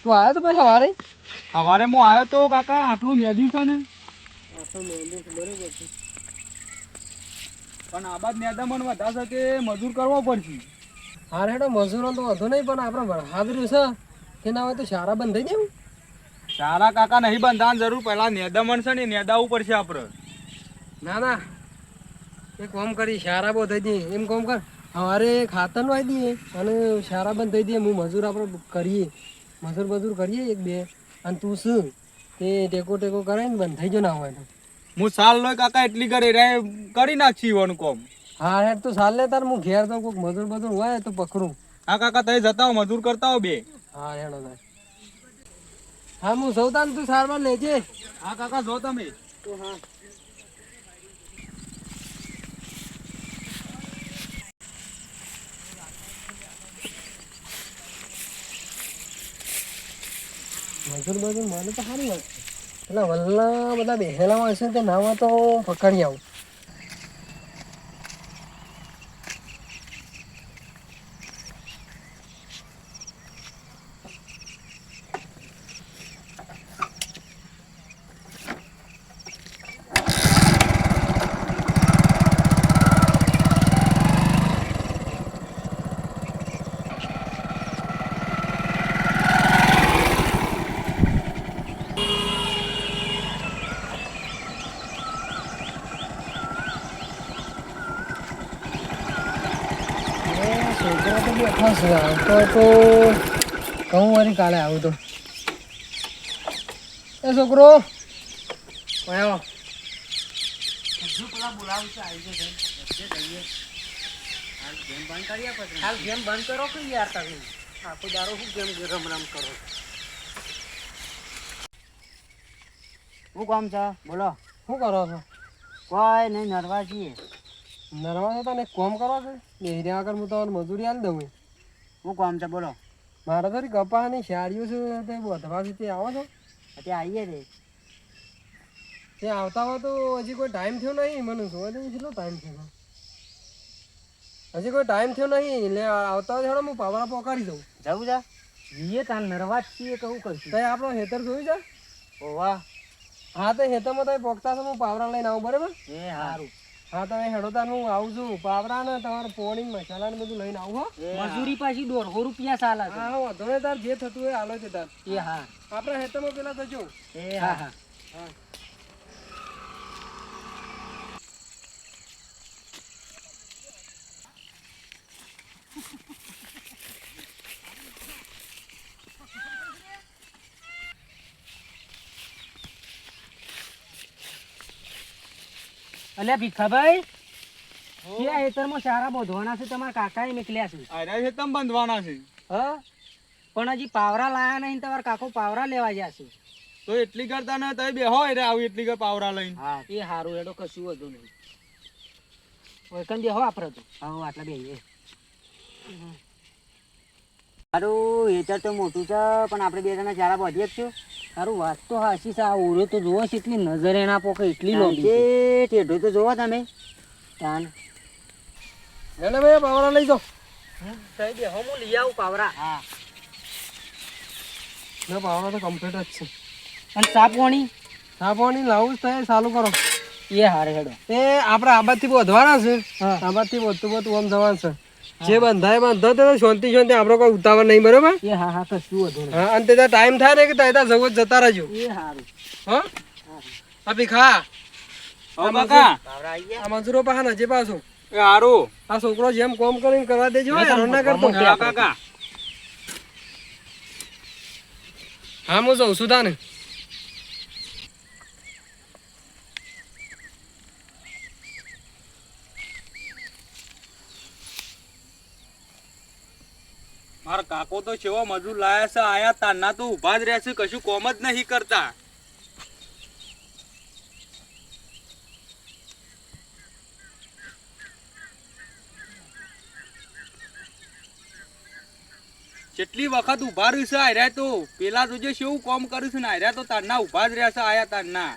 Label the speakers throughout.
Speaker 1: તું આવ્યો તો પછી સવારે?
Speaker 2: સવારે હું આવ્યો તો કાકા, આટલું મેદી છે ને.
Speaker 1: આટલું મેંદુ છે, બરોબર છે.
Speaker 2: પણ આ બાદ મેદામણ વધારે છે કે મજૂર કરવો પડશે.
Speaker 1: હારે હેડો મજૂરો તો વધુ નહીં, પણ આપણે વરસાદ રહ્યું છે તેના હોય તો સારા બંધ થઈ દેવું.
Speaker 2: સારા કાકા નહીં બંધાવાની જરૂર, પહેલા નેદામણ છે ને નેદાવવું પડશે આપણે.
Speaker 1: ના ના, એ કોમ કરી સારા બહુ થઈ દઈએ એમ કોમ કર. સવારે ખાતર નો આવી દઈએ અને સારા બંધ થઈ દઈએ. હું મજૂર આપણે કરીએ, મજૂર કરીએ એક બે, અને તું શું તે ટેકો ટેકો કરે ને બંધ થઈ ગયો ના હોય તો.
Speaker 2: હું સાલ નો કાકા એટલી કરી નાખી ઈવોનું કોમ.
Speaker 1: હા હેડ તું ચાલ લે તાર, હું ઘેર તો કોઈક મજૂર બજૂર હોય તો પકડું.
Speaker 2: હા કાકા, તમે જતા હો મજૂર કરતા હો બે.
Speaker 1: હા હેડો તાર. હા હું સૌતાન તું સારવાર લેજે.
Speaker 2: હા કાકા, જો તમે.
Speaker 1: તો હા. મજૂર બજૂર મને તો સારી વાત છે. પેલા વલ્લા બધા બેહેલામાં હશે તે નામાં તો પકડી આવું. છોકરા તો બેઠા છે, આવતો તો કહું વળી કાલે આવું તો. એ છોકરો આવ્યો.
Speaker 3: પેલા બોલાવું છે, આવી જઈએ. હાલ ગેમ બંધ કરો કે યાર તમે આખો દારો શું ગેમ રમ કરો. શું કામ છે બોલો?
Speaker 1: શું કરો છો?
Speaker 3: કોઈ નહીં, નરવા છીએ.
Speaker 1: નરવા છો તને કોમ કરો છો? એ આગળ હું તમને મજૂરી આલી દઉં.
Speaker 3: શું કામ છે બોલો?
Speaker 1: મારે તો કપાની શાળીઓ છે, તે વધવા તે આવો છો?
Speaker 3: અત્યારે આવીએ રે.
Speaker 1: તે આવતા હોય તો હજી કોઈ ટાઈમ થયો નહીં. મને જોવા જેવું કેટલો ટાઈમ થયો? હજી કોઈ ટાઈમ થયો નહીં. એટલે આવતા હોય હું પાવડા પોકાડી દઉં.
Speaker 3: જવું છે? જઈએ તાર નરવા જ છીએ, કહું કરશું.
Speaker 1: તો આપણો હેતર જોયું છે?
Speaker 3: ઓવા.
Speaker 1: હા તો હેતરમાં તમે પોકતા છો, હું પાવડા લઈને આવું, બરાબર?
Speaker 3: એ સારું.
Speaker 1: હા તમે હેડો તાર, હું આવું છું. પાવડા ને તમારે પોણી મસાલા ને બધું લઈને આવું. હો
Speaker 3: મજૂરી પાછી 150 રૂપિયા ચાલે છે.
Speaker 1: હા વાંધો નહીં, તાર જે થતું હોય હાલો છે તાર.
Speaker 3: એ હા.
Speaker 1: આપણા હેતરમાં પેલા થજો.
Speaker 3: એ હા હા.
Speaker 1: હા.
Speaker 3: અલ્યા ભીખાભાઈ, ક્યાં હેતરમાં સારા બોધવાના છે? તમારા કાકાએ નીકળ્યા છે.
Speaker 2: આર્યા છે તમ બંધવાના છે.
Speaker 3: હા, પણ હજી પાવરા લાયા નહીં. તમારા કાકો પાવરા લેવા ગયા છે.
Speaker 2: તો એટલી કરતા ને તમે બેહો રે, આવું એટલી કર પાવરા લઈને.
Speaker 3: હા એ સારું, એડો કશું વધુ નહીં. વૈકન બેહો આપણે તો. હા આટલા બેહીએ. સારું, હેતર તો મોટું છે, પણ આપણે બે જણા ચારા બધીએ જ છું. સારું, વાત તો હાચી છે. આ ઓળો તો જોવો છે, એટલી નજરે ના પોકે એટલી લોબી છે. ટેઢો તો જોવો તમે. તાન
Speaker 1: ને ભાઈ પાવડા લઈ જાઓ.
Speaker 3: કઈ દે હું લઈ આવું પાવરા. હા.
Speaker 1: ના પાવડા તો કમ્પ્લીટ જ છે.
Speaker 3: અને સાપવાણી
Speaker 1: સાપવાણી લાવું જ થાય, ચાલુ કરો.
Speaker 3: એ હારે હેડો.
Speaker 1: એ આપણે આબાદથી વધવાના છે.
Speaker 3: હા.
Speaker 1: આબાદથી વધતું આમ જવાનું છે. જે બંધાય બંધો તો શાંતિ શાંતિ, આપણે કોઈ ઉતાવળ નહીં, બરોબર?
Speaker 3: એ હા હા, કશું વધુ નહીં.
Speaker 1: હા, અને ત્યાં ટાઈમ થાય ને કે ત્યાં જવું જતા રહેજો.
Speaker 3: એ હારું.
Speaker 1: હા આ ભીખા,
Speaker 2: ઓ કાકા,
Speaker 3: પાવરા આવી ગયા.
Speaker 1: આ મજૂરો પાસે નજે પાછો.
Speaker 2: એ હારું.
Speaker 1: આ છોકરો જેમ કોમ કરીને કરવા દેજો, હેરાન ના કરતો.
Speaker 2: હા કાકા.
Speaker 1: હા હું જઉં છું તાને.
Speaker 2: મારા કાકો તો કેવો મજૂર લાયા છે, આયા તારના તો ઉભા જ રહેશે, કશું કોમ જ નહીં કરતા. કેટલી વખત ઉભા રહ્યું છે આર્યા તો. પેલા જોજે કેવું કોમ કર્યું છે ને, આર્યા તો તારના ઉભા જ રહેશે, આયા તારના.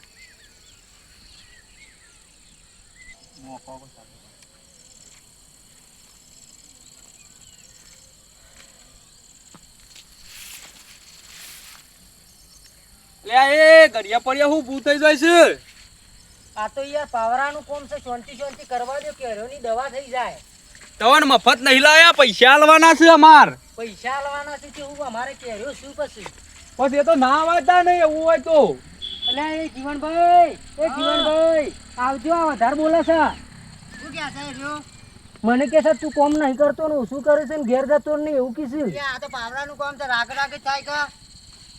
Speaker 2: લે એ ઘડિયા પડ્યા હું ભૂત થઈ જાય છે.
Speaker 3: આ તો યાર પાવરાનું કોમ છે, શાંતિ શાંતિ કરવા દો, કેરોની દવા થઈ જાય.
Speaker 2: તવન મફત નહીં લાયા, પૈસા આલવાના છે અમાર.
Speaker 3: પૈસા આલવાના છે કે હું અમારે કેર્યો શું પછી?
Speaker 2: બસ એ તો ના વાંચતા નહીં એવું હોય તો.
Speaker 3: અલે એ જીવનભાઈ આવજો, આ વધારે બોલે છે. શું કે છે જો? મને કે છે તું કોમ નહીં કરતો ને શું કરે છે ને ઘેર જતો ને એવું કીધું. આ તો પાવરાનું કામ છે, રાગ થાય કા.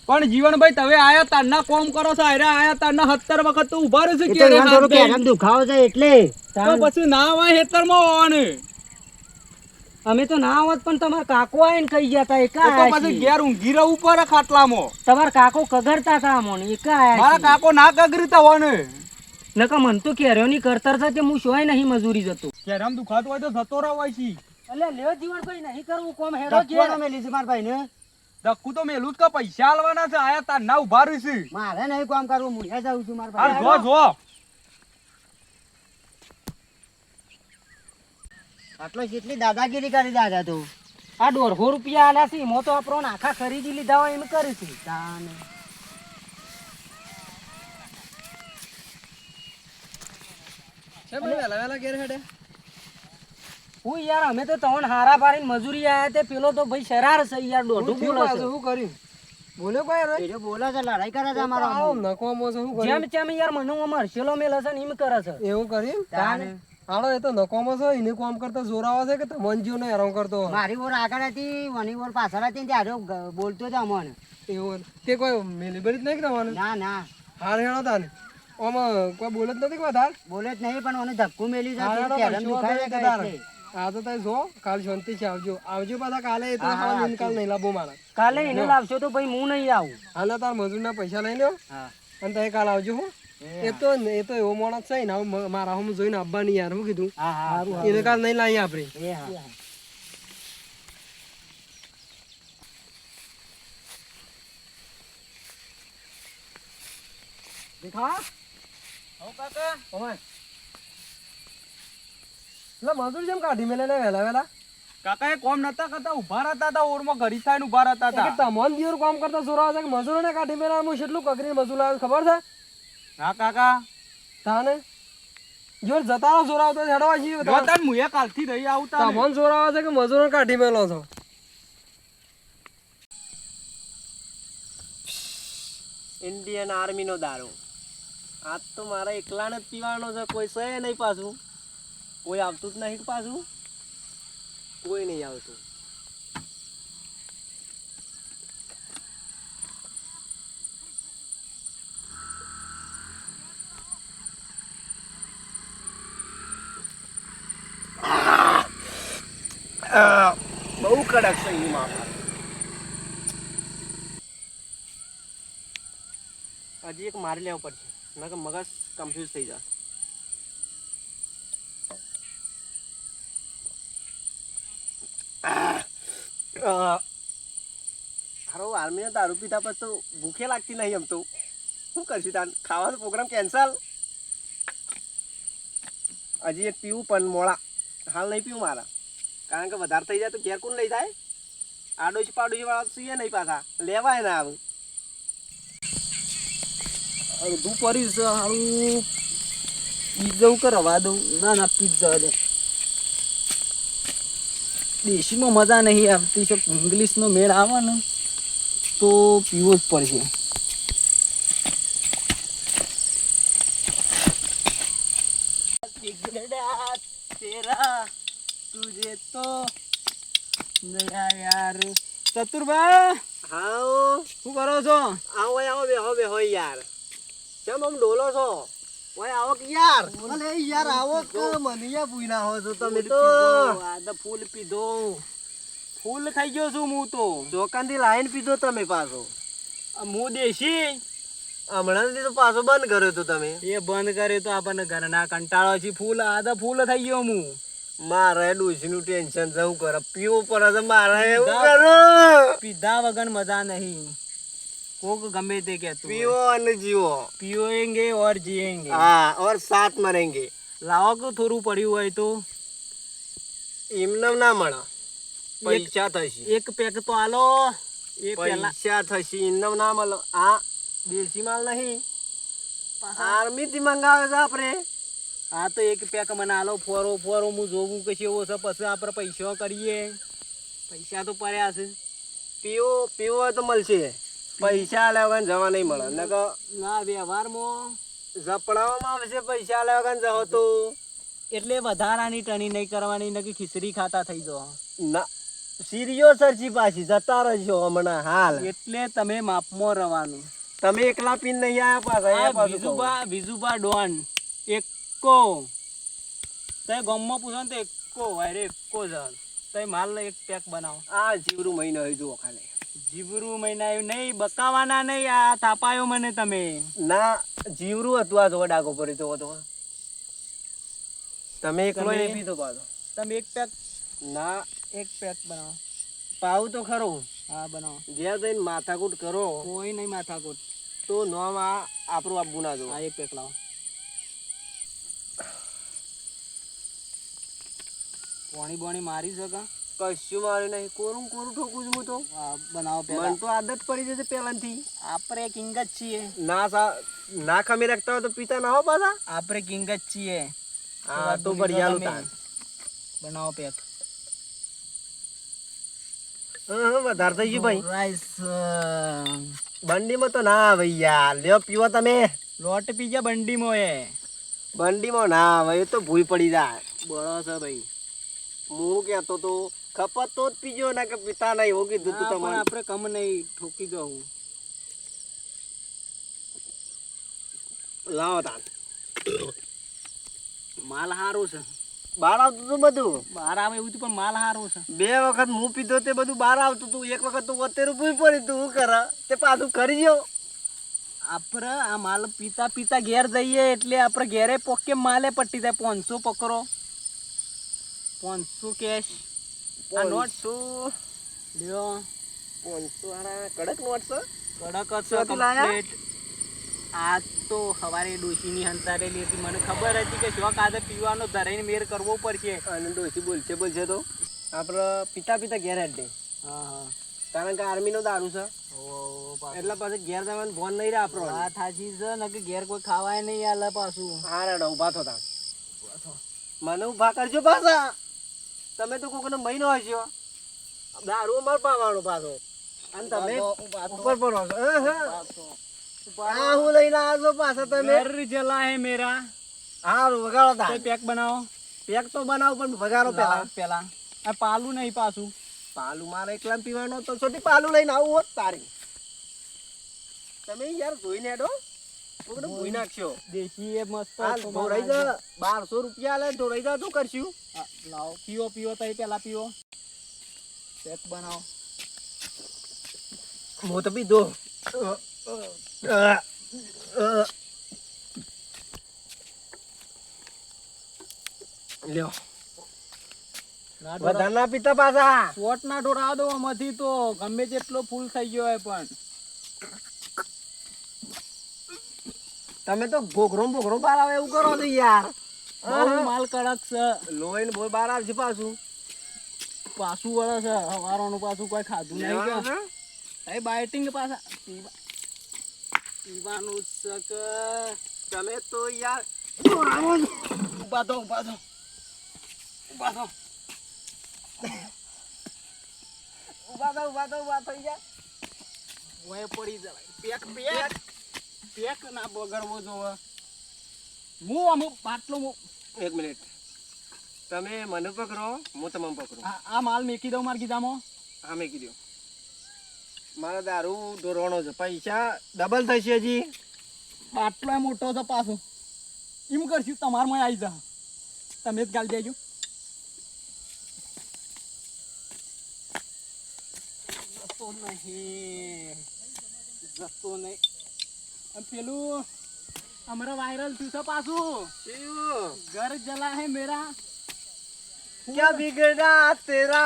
Speaker 2: પણ જીવનભાઈ તમે આયા તારના કોમ કરો છો, આયરા આયા તારના 70 વખત તો ઉભા રહે છે
Speaker 3: એ તો
Speaker 2: ક્યારે
Speaker 3: એમ
Speaker 2: હાથ
Speaker 3: થોડું
Speaker 2: દઈ.
Speaker 3: કેરમ દુખાવો છે એટલે.
Speaker 2: તો પછી ના આવે હેતરમાં હોવાને.
Speaker 3: અમે તો ના આવત પણ તમારા કાકો આવીને કહી જતા
Speaker 2: એ તો પછી ઘેર ઊંઘી રહેવું પડે ખાટલામાં.
Speaker 3: તમારા કાકો કગરતા હતા અમોને એકા
Speaker 2: મારા
Speaker 3: આયા
Speaker 2: કાકો ના ગગરીતા હોય ને.
Speaker 3: નકા મન તો કેર્યોની કરતર છે તે હું શોય નહીં મજૂરી જતો.
Speaker 2: ક્યારે આમ દુખાતું હોય તો જતો રહેવાય છે.
Speaker 3: એટલે લ્યો જીવનભાઈ નહીં કરવું કોમ હેડો ઘેર.
Speaker 2: ધક્કું તો મેલું જ કે પૈસા આલવાના છે, આયા તારના ઉભા રહી છે.
Speaker 3: મારે નહીં કામ કરવું, હું જાઉં છું મારા
Speaker 2: હાલ
Speaker 3: ભાઈ.
Speaker 2: જો
Speaker 3: આટલો જેટલી દાદાગીરી કરી દાદા તો આ 150 રૂપિયા આલ્યા છે એમાં તો આપણો આખા ખરીદી લીધા હોય એમ કરી છે.
Speaker 1: છે ભાઈ વહેલા વહેલા ઘેર હેડે.
Speaker 3: હું યાર અમે તો તવન હારા પાડીને મજૂરી આયા તે પેલો તો ભાઈ શરાર છે યાર, દોઢું બોલે છે.
Speaker 1: શું કર્યું? બોલ્યો કોઈ રે?
Speaker 3: એ બોલે છે, લડાઈ કરે છે અમારો.
Speaker 1: આવો નકોમો છે, શું કર્યું?
Speaker 3: જેમ તેમ યાર મને અમાર શેલો મેલ હશે ને એમ કરે છે.
Speaker 1: એવું કર્યું? હાલો એ તો નકોમો છે, એને કામ કરતા જોરાવા છે કે તમને જીવ ને હેરાન કરતો હોય?
Speaker 3: મારી ઓર આગળ હતી, મની ઓર પાછળ હતી, ત્યારે બોલતો હતો અમને.
Speaker 1: એવું તે કોઈ મેલીબરી જ નહીં કે તમારે?
Speaker 3: ના ના
Speaker 1: હાર હેડો તાને આમાં કોઈ બોલે જ નથી કે વધારે?
Speaker 3: બોલે જ નહીં, પણ મને ધક્કું મેલી
Speaker 1: હા, હેડો,
Speaker 3: જાય
Speaker 1: કશો વાંધો નહીં તારે. આ તો તમે જો કાલ શાંતિ છે, આવજો આવજો પાછા કાલે. એ તો હાલ નિકાલ નહીં લાવો મારા.
Speaker 3: કાલે એને લાવશો તો ભાઈ હું નહીં આવું.
Speaker 1: હાલ તાર મજૂરના પૈસા લઈ લ્યો અને તમે કાલ આવજો. હું એ તો એવો માણસ છે ને, હવે મારા હું જોઈને આવવાની યાર. હું કીધું એને કાલ નહીં લાવીએ આપણે. મજૂર જેમ કાઢી મેલે ને વહેલા વહેલા.
Speaker 2: કાકા એ કોમ નતા કરતા, ઉભા રહેતા હતા ઓરમાં, ઘડી થાય ઉભા રહેતા હતા.
Speaker 1: તમોન દિવસ કામ કરતા જોરાવા છે કે મજૂરોને કાઢી મેલા. હું કેટલું કકરી મજૂર લાવ્યો ખબર છે?
Speaker 2: હા કાકા
Speaker 1: તાને જો જતા રહો જોરાવ તો હેડવા જઈએ.
Speaker 2: જો તાન મુએ કાલથી રહી આવતા ને.
Speaker 1: તમોન જોરાવા છે કે મજૂરોને કાઢી મેલો છો?
Speaker 4: ઇન્ડિયન આર્મી નો દારૂ આજ તો મારા એકલાને જ પીવાનો છે, કોઈ છે નહીં પાછું, કોઈ આવતું જ નહીં પાછું, કોઈ નહીં આવતું. બહુ કડક છે એમાં. હજી એક મારી લેવું પડશે, નકર મગજ કન્ફ્યુઝ થઈ જાય. હારો આર્મીનો દારૂ પીધા પછી તો ભૂખે લાગતી નહીં. એમ તો શું કરશું તાન, ખાવાનો પ્રોગ્રામ કેન્સલ. હજી એક પીવું પણ મોડા, હાલ નહીં પીવું મારા, કારણ કે વધારે થઈ જાય તો ઘેર કોણ લઈ જાય? આડોશી પાડોશી વાળા છીએ નહીં, પાછા લેવાય ના આવે. અડધું પડી છે સારું, પીઝા કરવા દઉં. ના ના પીઝા દે, દેશીમાં મજા નહીં આવતી છે, ઇંગ્લિશનો મેળ આવે ને તો પીવો જ પડશે. તેરા તુજે તો નયા યાર. ચતુરભાઈ હા શું કરો છો? આવો આવો બેહો બેહો યાર. કેમ આમ ડોલો છો? ઓય આવો કે યાર. અલે યાર આવો કે મનિયા પૂઈના હો છો તમે તો. આ તો ફૂલ પીધો, ફૂલ થઈ ગયો છું હું તો. દુકાનથી લાઈન પીધો તમે પાછો? હું દેશી હમણાં તો પાછો બંધ કર્યો તો તમે. એ બંધ કર્યો તો આપણને ઘરના કંટાળો છે. ફૂલ આ તો ફૂલ થઈ ગયો હું. મારે ડોશીનું ટેન્શન જવું કરે, પીવું પડે છે મારે. એવું કરો પીધા વગર મજા નહીં. કોક ગમે તે કહેતું પીવો અને જીવો, પીઓએંગે ઓર જીએંગે. હા ઓર સાથ મરેંગે. લાવો કે થોડું પડ્યું હોય તો એમને ના મળે, પૈસા થશે. એક પેક તો આલો, એ પૈસા થશે એમને ના મળે. હા દેશી માલ નહીં, આર્મી થી મંગાવે છે આપણે. હા તો એક પેક મને આલો, ફોરો ફોરો હું જોવું કે એવો છે, પછી આપણે પૈસા કરીએ. પૈસા તો પડ્યા છે. પીવો પીવો હોય તો મળશે, પૈસા લેવા વગર જવા નહીં મળે. ના વ્યવહારમાં ઝપડાવામાં આવશે, પૈસા લેવા વગર જવો તો. એટલે વધારાની ટણી નહીં કરવાની, નકી ખીચડી ખાતા થઈ જાઓ. ના સિરિયો સરજી પાછી જતા રહેજો હમણાં હાલ. એટલે તમે માપમાં રહેવાનું. તમે એકલા પીન નહીં આયા પાછા. વિજુબા ડોન એકો તે ગામમાં પૂછો ને તો એકો વાયરે એકો જણ તે માલ એક પેક બનાવો. આ જીવરું મહિનો હોય જુઓ ખાલી. જીવરું મહિના નહીં બકાવાના નહીં. આ થાપાયો મને તમે. ના જીવરું હતું આ જો ડાકો પર તો તમે એકલો નહીં પીધો પાછો. તમે એક પેક ના એક પેક બનાવો. પાવ તો ખરું. હા બનાવો. ઘેર જઈને માથાકૂટ કરો. કોઈ નહીં માથાકૂટ તો નોમ આ આપણું આપવું ના જો. હા એક પેક લાવો. પાણી બોણી મારી શકા? કશું મારી નહીં, કોરું કોરું ઠોકું છું હું તો. હા બનાવો પેલા. મને તો આદત પડી જશે પહેલાથી. આપણે કિંગ જ છીએ. ના ખમી રાખતા હોય તો પીતા ના હો પાછા. આપણે કિંગ જ છીએ. હા તો બઢિયા બનાવો પેક. વધારે થઈ ગયું ભાઈ. રાઈસ બંડીમાં તો ના આવે યાર. લ્યો પીવો તમે. લોટ પીજા બંડીમાં. બંડીમાં ના આવે, એ તો ભૂઈ પડી જાય. બળો છે ભાઈ. હું કેતો તો ખપત તો જ પીજો, ના કે પીતા નહીં. એવું કીધું તું તમારે. આપણે કમ નહીં ઠોકી દઉં. લાવો તાન. માલ હારું છે. બહાર આવતું હતું બધું. બહાર આવે એવું પણ માલ હારું છે. 2 વખત હું પીધો તે બધું બહાર આવતું હતું. એક વખત તો 70 રૂપિયા પડી તું કરે તે પાછું કરી ગયો. આપણે આ માલ પીતા પીતા ઘેર જઈએ એટલે આપણે ઘેરે પોકે માલે પટ્ટી જાય. 500 પકડો. 500 કેશ. આ નોટ શું લ્યો? 500 વાળા કડક નોટ છે. કડક છે કમ્પ્લીટ. આ તો સવારે ડોશીની હંતાડેલી હતી. મને ખબર હતી કે શોખ આજે પીવાનો ધરાઈને મેર કરવો પડશે. અને ડોશી બોલશે તો આપણે પીતા પીતા ઘેર હેડે. હા હા કારણ કે આર્મીનો દારૂ છે. એટલે પાછું ઘેર જવાનું ફોન નહીં રહે આપણો. આ થાજી છે ને કે ઘેર કોઈ ખાવાય નહીં આલે પાછું. હા રેડો ઉભા થો તા. મને ઉભા કરજો પાછા. તમે તો કોકનો મહિનો હશો. દારૂ અમાર પાવાનો પાછો. અને તમે ઉપર પડો છો. હા હું લઈને આવજો પાછા તમે. ઘર જલા હે મેરા. હા વગાડો તા. પેક બનાવો. પેક તો બનાવો પણ વગાડો પેલા. આ પાલું નહીં પાછું. પાલું મારે એકલા પીવાનો તો છોટી પાલું લઈને આવું હોત તારી. તમે યાર જોઈને હેડો. કોકને ભૂઈ નાખશો. દેશી એ મસ્ત ઢોરાઈ જા. 1200 રૂપિયા લે ઢોરાઈ જા. શું કરશું? લાવો પીવો પીવો તઈ પેલા પીવો. પેક બનાવો. હું તો પીધો. લ્યો વધારે ના પીતા પાછા. શોટ ના ઢોળાવા દો આમાંથી તો ગમે જેટલો ફૂલ થઈ ગયો હોય પણ. તમે તો ઘોઘરો બોઘરો બહાર આવે એવું કરો છો યાર. માલ કડક છે. લોહીને બોલ બહાર આવશે પાછું. પાછું વળે છે હવારોનું. પાછું કોઈ ખાધું નહીં કે બાઇટિંગ પાછા પીવાનું શક. તમે તો યાર ઉભા થો ઉભા થો ઉભા થો ઉભા થઈ જા. ઓય પડી જાય. પેક પેક ના બગડવો જોવે. હું અમુક બાટલો. 1 મિનિટ તમે મને પકડો, હું તમને પકડું. આ માલ મેકી દઉં મારા ગીધામાં. હા મેકી દો. મારા દારૂ ઢોરવાનો છે. પૈસા ડબલ થશે હજી. બાટલો મોટો છે પાછો. એમ કરશું તમારમાં આવી જા. તમે જ ગાલ દેજો. જતો નહીં. પેલું અમારા વાયરલ થયું છે પાછું. ઘર જલા હે મેરા. क्या बिगड़ा तेरा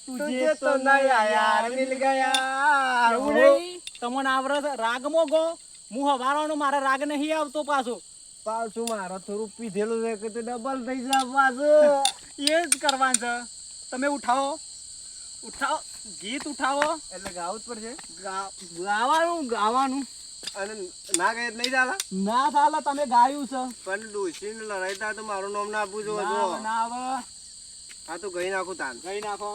Speaker 4: तुझे तो नया यार मिल ગયા. એવું નહીં તમને આવડે રાગમો ગો. હું હવારનો મારા રાગ નહીં આવતો પાછું મારા થોડું પીધેલું છે કે ડબલ થઈ જાય પાછું. એ જ કરવાનું છે. તમે ઉઠાવો ગીત ઉઠાવો એટલે ગાવું જ પડશે. ગાવાનું
Speaker 1: અને ના ગઈ નહીં ચાલે
Speaker 4: ના ચાલે તમે ગાયું છે
Speaker 1: પણ ડોશીને લડાઈતા તો મારું નામ ના આપવું જોઈએ જો
Speaker 4: ના આવે
Speaker 1: આ તો ગઈ નાખું તાન
Speaker 4: ગઈ નાખો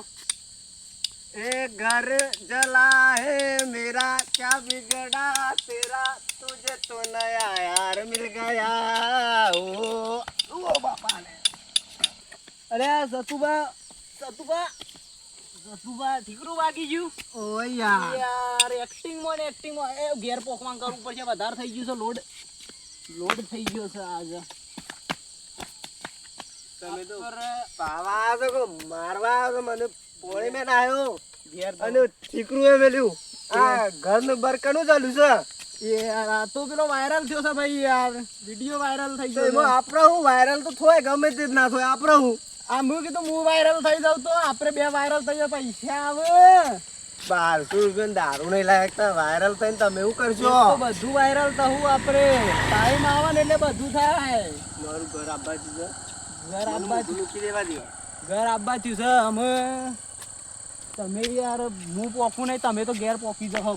Speaker 1: ए घर जला है मेरा क्या बिगड़ा तेरा तुझे तो नया यार मिल गया ओ बापा ने
Speaker 4: અરે સતુબા ઠીકરું વાગી ગયું
Speaker 1: ओ यार
Speaker 4: યાર એક્ટિંગમાં ને એક્ટિંગમાં એ ઘેર પોખવાન કરવું પડશે વધારે થઈ ગયું છે લોડ થઈ ગયો છે આજે
Speaker 1: તમે તો પાવા તો કો મારવા તો મને પોણે મે નાયો
Speaker 4: ઘેર
Speaker 1: અને ઠીકરું એ મેલ્યું આ ઘર નું બરકનું ચાલુ છે
Speaker 4: યાર આ તો પેલો વાયરલ થયો છે ભાઈ યાર વિડિયો વાયરલ થઈ
Speaker 1: તો
Speaker 4: ગયો
Speaker 1: એમાં આપણે હું વાયરલ તો થોય ગમે તે જ ના થોય આપણે હું
Speaker 4: આ મું કીધું હું વાયરલ થઈ જાવ તો આપણે બે વાયરલ થઈ જાય પૈસા આવે
Speaker 1: 1200 રૂપિયા દારૂ નહીં લાગતા વાયરલ થઈને તમે એવું કરશો
Speaker 4: તો બધું વાયરલ થવું આપણે ટાઈમ આવે ને એટલે બધું થાય
Speaker 1: મારું ઘર આબાજી છે
Speaker 4: ઘર આબા
Speaker 1: મૂકી દેવા દો
Speaker 4: ઘર આબા થયું છે અમે તમે યાર હું પોકું નહીં તમે તો ઘેર પોકી જાઓ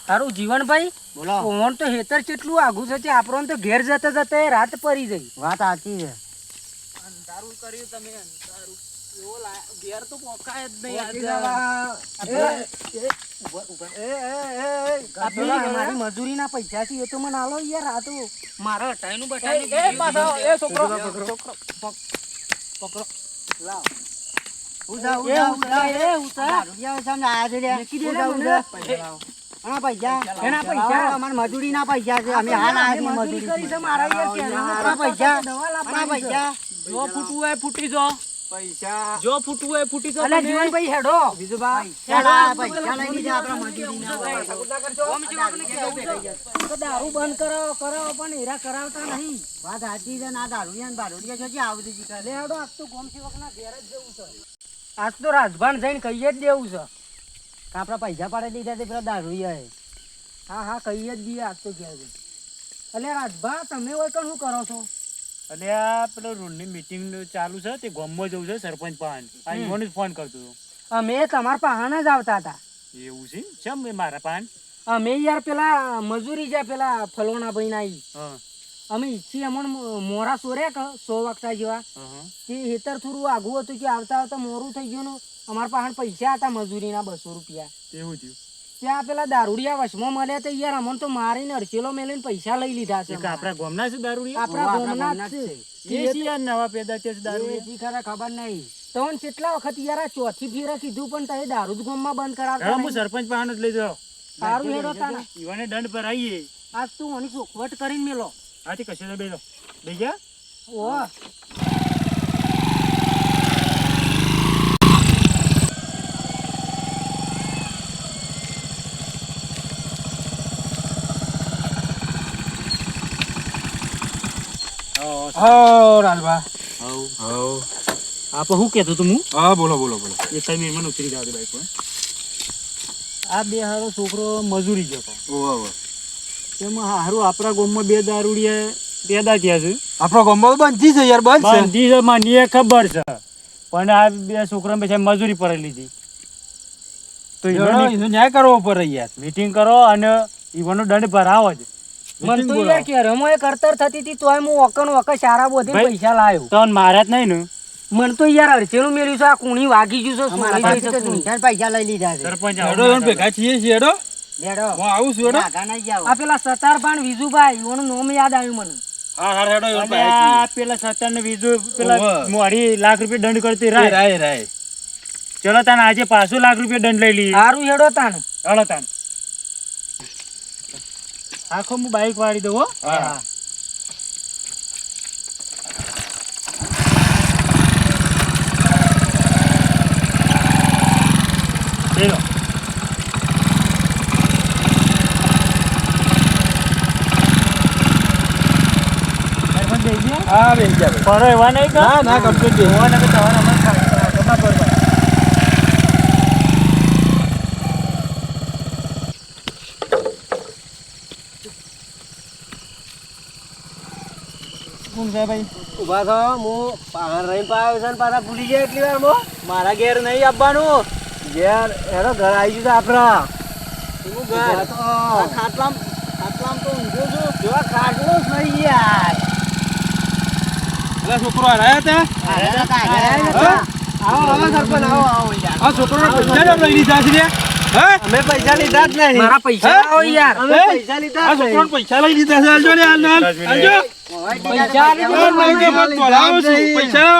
Speaker 3: તારું જીવનભાઈ
Speaker 1: બોલો
Speaker 3: કોણ તો હેતર કેટલું આઘું છે તે આપણો તો ઘેર જતા જતા એ રાત પડી જઈ વાત સાચી છે
Speaker 4: અંધારું કર્યું તમે અંધારું એવો ઘેર તો પોકાય જ નહીં
Speaker 1: પોકી
Speaker 4: આજે.
Speaker 1: જવા.
Speaker 3: મારી મજૂરીના પૈસા છે એ તો મને આલો યાર આ તો મારા હટાઈનું
Speaker 4: એ
Speaker 3: બટાઈનું
Speaker 4: પાછા એ છોકરો
Speaker 3: પકડો
Speaker 4: લાવ
Speaker 3: ઉધા ઉધા એ ઉધા મેકી દે ને મને. એના પૈસા અમાર મજૂરીના પૈસા છે અમે હાલ આયા મજૂરી કરી છે મારા યાર કેના પૈસા દવા લાવવાના પૈસા
Speaker 4: જો ફૂટવું હોય ફૂટી જો
Speaker 1: પૈસા
Speaker 4: જો ફૂટવું હોય ફૂટી જો
Speaker 3: અલે
Speaker 4: તમે.
Speaker 3: જીવનભાઈ હેડો
Speaker 1: બીજુભાઈ
Speaker 3: હેડો પૈસા લઈ લીધા આપણા મજૂરીના તો દારૂ બંધ કરાવો પણ હીરા કરાવતા નહીં વાત સાચી છે ના દારૂડિયા ને બારૂડિયા છે આવતી જી લે હેડો આજ તો ગોમ સેવકના ઘેર જ જવું છે આજ તો રાજભાન જઈને કહીએ જ દેવું છે કે આપણા પૈસા પાડી લીધા તે પેલા દારૂડિયાએ હા કહીએ જ દઈએ આજ તો ઘેર જઈને અલે રાજભા તમે હોય કણ શું કરો છો
Speaker 5: અને આ પેલો રોડની મીટિંગ ચાલુ છે તે ગામમાં જવું છે સરપંચ પાન આ ઈવોને જ ફોન કરતો હતો
Speaker 3: અમે તમારા પાહણ જ આવતા હતા
Speaker 5: એવું છે ચમ એ મારા પાન
Speaker 3: અમે યાર પેલા મજૂરી જ્યાં પેલા ફલોના ભાઈ ના
Speaker 5: હા
Speaker 3: અમે ઈચ્છી અમને મોરા સોર્યા કે 100 વાગતા જેવા
Speaker 5: હા
Speaker 3: તે હેતર થોડું આઘું હતું કે આવતા આવતા મોરું થઈ ગયું ને અમારા પાસે પૈસા હતા મજૂરીના 200 રૂપિયા
Speaker 5: એવું થયું
Speaker 3: ત્યાં પેલા દારૂડિયા વશમાં મળ્યા તો યાર અમને તો મારીને અડચેલો મેલીને પૈસા લઈ લીધા છે
Speaker 5: એક આપણા ગામના છે દારૂ
Speaker 3: આપણા ગામના જ છે
Speaker 5: એ છે યાર નવા પેદા છે દારૂ
Speaker 3: એ ખરા ખબર નહીં તોન કેટલા વખત યાર આ ચોથી ફેરા કીધું પણ તે દારૂ જ ગામમાં બંધ કરાવતા
Speaker 5: હું
Speaker 3: નહીં.
Speaker 5: સરપંચ પાન જ લઈ જાઓ
Speaker 3: સારું હેડો તાને
Speaker 5: ઈવોને દંડ પર આવીએ
Speaker 3: આજ તું આની ચોખવટ કરીને મેલો
Speaker 5: આથી કશે બેસો બેજા
Speaker 3: ઓ
Speaker 2: હા રાલભા
Speaker 5: આપ શું કહેતો તું હું
Speaker 2: હા બોલો
Speaker 5: એ તમે મને ઉતરી જાવ બાઈક પર આ બે હારો છોકરો મજૂરી જતો એમાં હારું આપણા ગામમાં બે દારૂડિયા પેદા થયા છે
Speaker 2: આપણો ગામમાં બંધી છે યાર બંધ છે
Speaker 5: બંધી છે મને ખબર છે પણ આ બે છોકરા પછી મજૂરી પર લીધી તો
Speaker 2: એનો ન્યાય કરવો પડે યાર
Speaker 5: મીટિંગ કરો અને ઈવોનો દંડ ભરાવો જ
Speaker 3: મન તો યાર કે રમોય કરતર થતી હતી તોય હું વકન સારા બોધી
Speaker 5: ભાઈ,
Speaker 3: પૈસા લાયો
Speaker 5: તો મારા જ નહીં ને
Speaker 3: મન તો યાર અડચેલું મેલ્યું છે આ કુણી વાગી ગયું છે
Speaker 1: અમારા
Speaker 3: સોળી
Speaker 1: પાસે
Speaker 3: ગઈ છે
Speaker 1: તો
Speaker 3: કુણી.
Speaker 1: પૈસા લઈ લીધા છે
Speaker 5: સરપંચ
Speaker 2: હેડો એમ ભેગા છીએ છીએ હેડો
Speaker 1: લેડો
Speaker 2: હું આવું છું હેડો
Speaker 1: આગા નહીં જાઓ
Speaker 3: આ પેલા સતારભાન વિજુભાઈ એનું નામ યાદ આવ્યું મને
Speaker 2: હા હેડો એમ
Speaker 5: અને આ પેલા સત્તર ને બીજું પેલા
Speaker 2: ઓવે.
Speaker 5: મોડી લાખ રૂપિયા દંડ કરતી રાય
Speaker 2: રાય
Speaker 5: ચલો તાને આજે પાછું લાખ રૂપિયા દંડ લઈ લઈએ
Speaker 3: સારું હેડો તાન
Speaker 5: ચલો તાન આખો હું બાઈક વાળી દઉં હો
Speaker 2: હા
Speaker 5: ચલો
Speaker 2: હા બેન જા
Speaker 5: ફરો એવા નહીં કે
Speaker 2: ના ના કમ્પ્લીટ દે
Speaker 5: હોવા નકર તમારે અમારે ખબર પડે. કોણ છે ભાઈ
Speaker 1: ઉભા થો હું પાહણ રહી પાયો છે ને પાછા ભૂલી ગયા એટલી વાર મો
Speaker 4: મારા ઘેર નહીં આવવાનું
Speaker 1: ઘેર એનો ઘર આવી ગયું છે આપણા
Speaker 4: એનું ઘર
Speaker 1: ઉભા થો.
Speaker 4: ખાટલામ જો ખાટલો જ નહીં યાર.
Speaker 2: પેલા છોકરો હરાયા હતા
Speaker 4: આવો સરપંચ આવો યાર.
Speaker 2: આ છોકરોને પૈસા કેમ લઈ લીધા છે રે? હે
Speaker 4: અમે પૈસા લીધા જ નહીં.
Speaker 1: મારા પૈસા આવો યાર.
Speaker 4: અમે પૈસા લીધા
Speaker 2: આ
Speaker 4: જ નહીં.
Speaker 2: છોકરોને પૈસા લઈ લીધા છે આલજો ને આલજો
Speaker 1: પૈસા
Speaker 2: પૈસા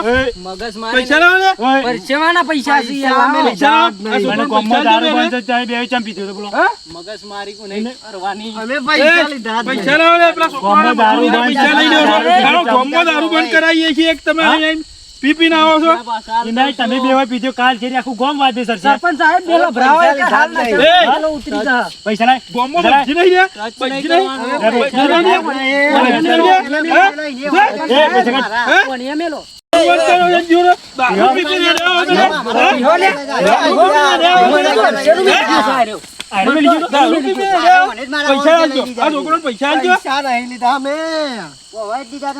Speaker 3: મગજ
Speaker 2: પૈસા લાવો ને
Speaker 1: પરસેવાના પૈસા છે યાર. અમે
Speaker 2: પૈસા લાવો. આ
Speaker 5: મને
Speaker 2: છોકરોને
Speaker 5: ગામમાં
Speaker 2: પૈસા
Speaker 5: દારૂ
Speaker 2: આલજો
Speaker 5: બંધ
Speaker 2: ને.
Speaker 5: જ ચાય બે ચમ પીધો તો બોલો
Speaker 3: મગજ મારી કો નહીં કરવાની.
Speaker 4: અમે પૈસા લીધા જ નહીં.
Speaker 2: પૈસા લાવો ને પેલા છોકરાને
Speaker 5: દારૂ બંધ
Speaker 2: પૈસા લઈ લો
Speaker 5: દારૂ
Speaker 2: હાલો ગામમાં દારૂ બંધ કરાવીએ છીએ એક તમે અહીં પી પીને આવો છો
Speaker 5: નહીં તમે બે વાર પીધો કાલ છે આખું ગામ વાદે સર
Speaker 1: સરપંચ સાહેબ પેલો ભરાવો
Speaker 4: પૈસા
Speaker 1: એટલે હાલ
Speaker 4: લીધા જ
Speaker 1: ના
Speaker 2: નહીં.
Speaker 1: પેલો ઉતરી જા.
Speaker 5: પૈસા લાય
Speaker 2: ગામમાં
Speaker 5: પૈસા
Speaker 2: બંધી નહીં રે બંધી નહીં
Speaker 4: અમે
Speaker 2: પૈસા
Speaker 4: પૈસા
Speaker 2: લઈ લે.
Speaker 5: એ પૈસા કાઢ.
Speaker 1: કોણીએ મેલો.
Speaker 2: બંધ કરો એ જીવનો. દારૂ પી પીને રહેવા દો ને.
Speaker 5: આરે મેલી ગયો.
Speaker 2: દારૂ પી પીને રહેવા. પૈસા આલજો આ છોકરોને પૈસા આલજો
Speaker 4: પૈસા નહીં લીધા અમે.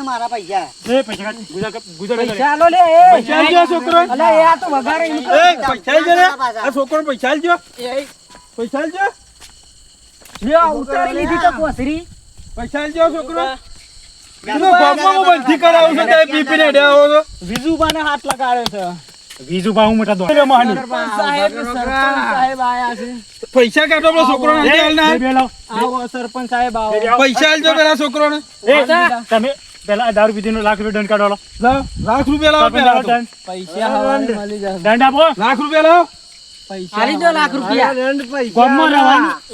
Speaker 4: મારા પૈસા.
Speaker 5: એ પૈસા કાઢ. ગુજર
Speaker 1: પૈસા આલો લે એ.
Speaker 2: પૈસા આલજો આ છોકરોને.
Speaker 1: અલા એ આ તો વઘારે એમ કહે.
Speaker 2: એ પૈસા આલજો ને આ છોકરોને પૈસા આલજો પૈસા આલજો
Speaker 1: લ્યો ઉતારી લીધી તો કોસરી.
Speaker 2: પૈસા આલજો આ છોકરો કીધું ગામમાં હું બંધી કરાવું છું તે પી પીને રહેવા છો
Speaker 4: વિજુબાને હાથ લગાડ્યો છે.
Speaker 5: બીજું ભાવ મોટા દો મહાની
Speaker 4: સરપંચ સાહેબ આયા છે.
Speaker 2: પૈસા કાઢો પેલા છોકરોને નથી આલના.
Speaker 5: બે લાવ.
Speaker 4: આવો સરપંચ સાહેબ આવો.
Speaker 2: પૈસા આલજો પેલા છોકરોને
Speaker 5: એ તમે પેલા દારૂ પીધીનો લાખ રૂપિયા દંડ કાઢો
Speaker 2: લાવ લાખ રૂપિયા લાવો પેલા તો.
Speaker 4: પૈસા હવારે મળી જશે.
Speaker 5: દંડ આપો
Speaker 2: લાખ રૂપિયા લાવો
Speaker 4: પૈસા
Speaker 1: આલી દો લાખ રૂપિયા.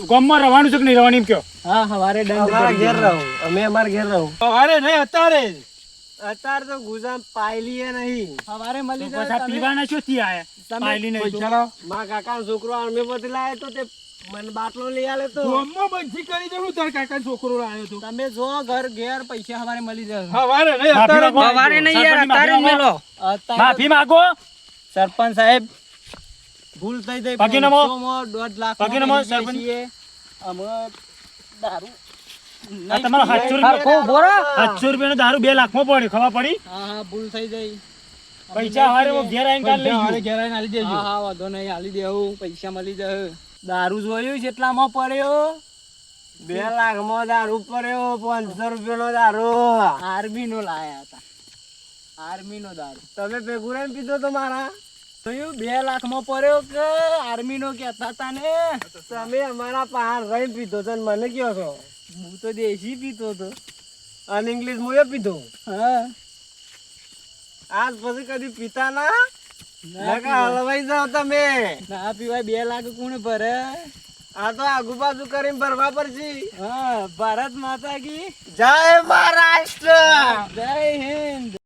Speaker 5: ગામમાં રહેવાનું છે કે નહીં રહેવાનું એમ કયો
Speaker 4: હા હવારે દંડ
Speaker 3: અમારા
Speaker 4: કરી
Speaker 3: ઘેર
Speaker 4: દેજો.
Speaker 3: રહું. અમે અમારા ઘેર રહું.
Speaker 2: અરે નહીં અત્યારે
Speaker 3: અત્યારે તો ગુજામ પાયલીએ નહીં.
Speaker 4: હવારે મળી જશે.
Speaker 5: પછી આ
Speaker 4: તમે-
Speaker 5: પીવાના શું થી આયા પાયલી નહીં
Speaker 2: પૈસા લાવો
Speaker 3: મારા કાકાનો છોકરો આર્મી પરથી લાવ્યો તો તે મને બાટલો લઈ આલે તો
Speaker 2: ગામમાં બંધી કરી દઉં તાર કાકા છોકરો આવ્યો તો
Speaker 4: તમે જો ઘર ઘેર પૈસા હવારે મળી જશે.
Speaker 2: હવારે નહીં
Speaker 5: માફી
Speaker 2: અત્યારે
Speaker 5: માંગો.
Speaker 1: સવારે નહીં યાર અત્યારે જ મેલો.
Speaker 4: અત્યારે
Speaker 5: માફી માંગો
Speaker 4: સરપંચ સાહેબ ભૂલ થઈ ગઈ.
Speaker 5: પગે નમો.
Speaker 4: 500 માં 1.5 લાખ
Speaker 5: પગે નમો, સરપંચ.
Speaker 4: અમે દારૂ
Speaker 5: આ તમારો 700
Speaker 1: હરખો
Speaker 5: રૂપિયા
Speaker 1: ઉભો રહો.
Speaker 5: 700 રૂપિયાનો દારૂ 2 લાખમાં પડ્યો ખબર પડી
Speaker 4: હા ભૂલ થઈ ગઈ.
Speaker 5: પૈસા હવારે હું ઘેર આવીને કાલ લઈ
Speaker 2: હવારે
Speaker 5: ગયો.
Speaker 2: ઘેર આવીને આલી દેજો
Speaker 4: હા હા વાંધો નહીં આલી દેવું પૈસા મળી જશે. દારૂ જોયું કેટલામાં પડ્યો?
Speaker 3: 2 લાખમાં દારૂ પડ્યો 500 રૂપિયાનો દારૂ.
Speaker 4: આર્મી નો લાયા હતા. આર્મી નો દારૂ
Speaker 3: તમે ભેગું રહીને પીધો તો મારા.
Speaker 4: જોયું 2 લાખમાં પડ્યો કે આર્મી નો કહેતા હતા ને.
Speaker 3: તમે અમારા પહાડ રહીને પીધો તો ને મને કયો છો
Speaker 4: હું તો દેશી પીતો હતો.
Speaker 3: અને ઇંગ્લિશ મુએ પીધો.
Speaker 4: હા
Speaker 3: આજ પછી કદી પીતા ના નકા હલવાઈ જાવ તમે.
Speaker 4: ના પીવાય 2 લાખ કોણ ભરે?
Speaker 3: આ તો આગુ બાજુ કરીને ભરવા પડશે.
Speaker 4: હા ભારત માતા કી
Speaker 3: જય મહારાષ્ટ્ર.
Speaker 4: જય હિન્દ.